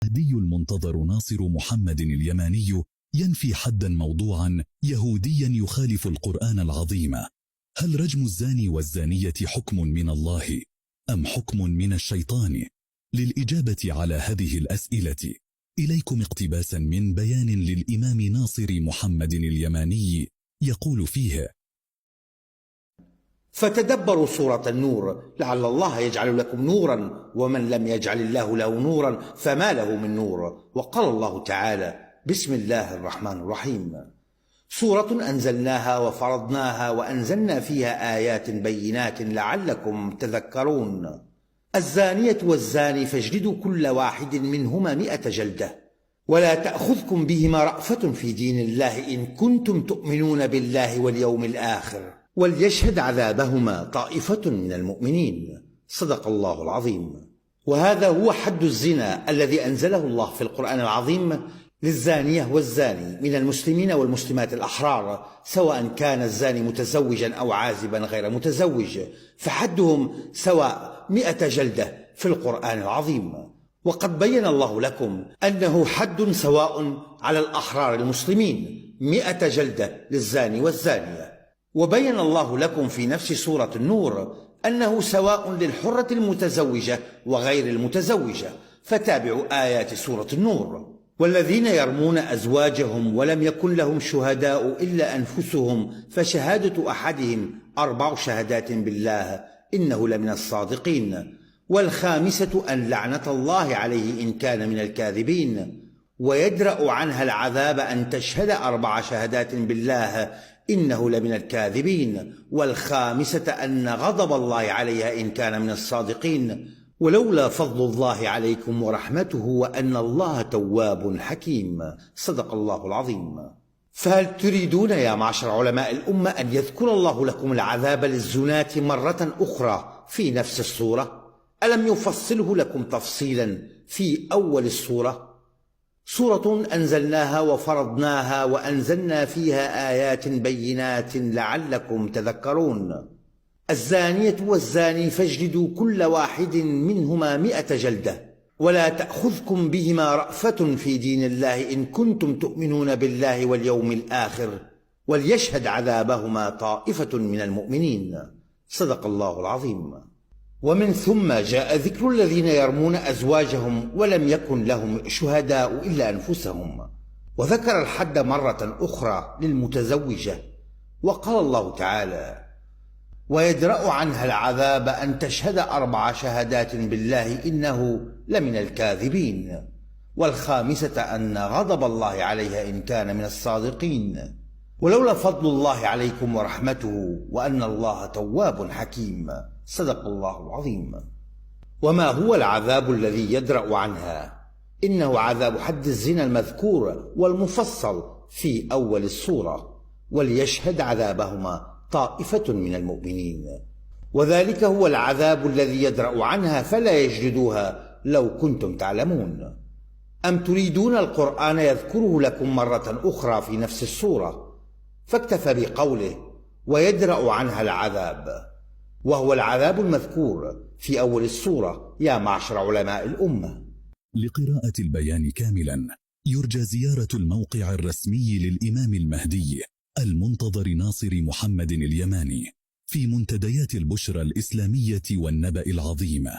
المهدي المنتظر ناصر محمد اليماني ينفي حدا موضوعا يهوديا يخالف القرآن العظيم. هل رجم الزاني والزانية حكم من الله أم حكم من الشيطان؟ للإجابة على هذه الأسئلة إليكم اقتباسا من بيان للإمام ناصر محمد اليماني يقول فيه: فتدبروا سورة النور لعل الله يجعل لكم نورا، ومن لم يجعل الله له نورا فما له من نور. وقال الله تعالى: بسم الله الرحمن الرحيم: سورة أنزلناها وفرضناها وأنزلنا فيها آيات بينات لعلكم تذكرون. الزانية والزاني فاجلدوا كل واحد منهما 100 جلدة، ولا تأخذكم بهما رأفة في دين الله إن كنتم تؤمنون بالله واليوم الآخر، وليشهد عذابهما طائفة من المؤمنين. صدق الله العظيم. وهذا هو حد الزنا الذي أنزله الله في القرآن العظيم للزانية والزاني من المسلمين والمسلمات الأحرار، سواء كان الزاني متزوجا أو عازبا غير متزوج، فحدهم سواء 100 جلدة في القرآن العظيم. وقد بين الله لكم أنه حد سواء على الأحرار المسلمين، 100 جلدة للزاني والزانية. وبين الله لكم في نفس سورة النور أنه سواء للحرة المتزوجة وغير المتزوجة، فتابعوا آيات سورة النور. والذين يرمون أزواجهم ولم يكن لهم شهداء إلا أنفسهم فشهادة أحدهم 4 شهادات بالله إنه لمن الصادقين، والخامسة أن لعنة الله عليه إن كان من الكاذبين، ويدرأ عنها العذاب أن تشهد 4 شهادات بالله إنه لمن الكاذبين، والخامسة أن غضب الله عليها إن كان من الصادقين، ولولا فضل الله عليكم ورحمته وأن الله تواب حكيم. صدق الله العظيم. فهل تريدون يا معشر علماء الأمة أن يذكر الله لكم العذاب للزناة مرة أخرى في نفس السورة؟ ألم يفصله لكم تفصيلا في أول السورة؟ سورة أنزلناها وفرضناها وأنزلنا فيها آيات بينات لعلكم تذكرون. الزانية والزاني فاجلدوا كل واحد منهما 100 جلدة، ولا تأخذكم بهما رأفة في دين الله إن كنتم تؤمنون بالله واليوم الآخر، وليشهد عذابهما طائفة من المؤمنين. صدق الله العظيم. ومن ثم جاء ذكر الذين يرمون أزواجهم ولم يكن لهم شهداء إلا أنفسهم، وذكر الحد مرة أخرى للمتزوجة، وقال الله تعالى: ويدرأ عنها العذاب أن تشهد 4 شهادات بالله إنه لمن الكاذبين، والخامسة أن غضب الله عليها إن كان من الصادقين، ولولا فضل الله عليكم ورحمته وأن الله تواب حكيم. صدق الله العظيم. وما هو العذاب الذي يدرأ عنها؟ إنه عذاب حد الزنا المذكور والمفصل في أول السورة، وليشهد عذابهما طائفة من المؤمنين، وذلك هو العذاب الذي يدرأ عنها فلا يجلدوها لو كنتم تعلمون. أم تريدون القرآن يذكره لكم مرة أخرى في نفس السورة؟ فاكتفى بقوله: ويدرأ عنها العذاب، وهو العذاب المذكور في أول السورة يا معشر علماء الأمة. لقراءة البيان كاملا يرجى زيارة الموقع الرسمي للإمام المهدي المنتظر ناصر محمد اليماني في منتديات البشرى الإسلامية والنبأ العظيم.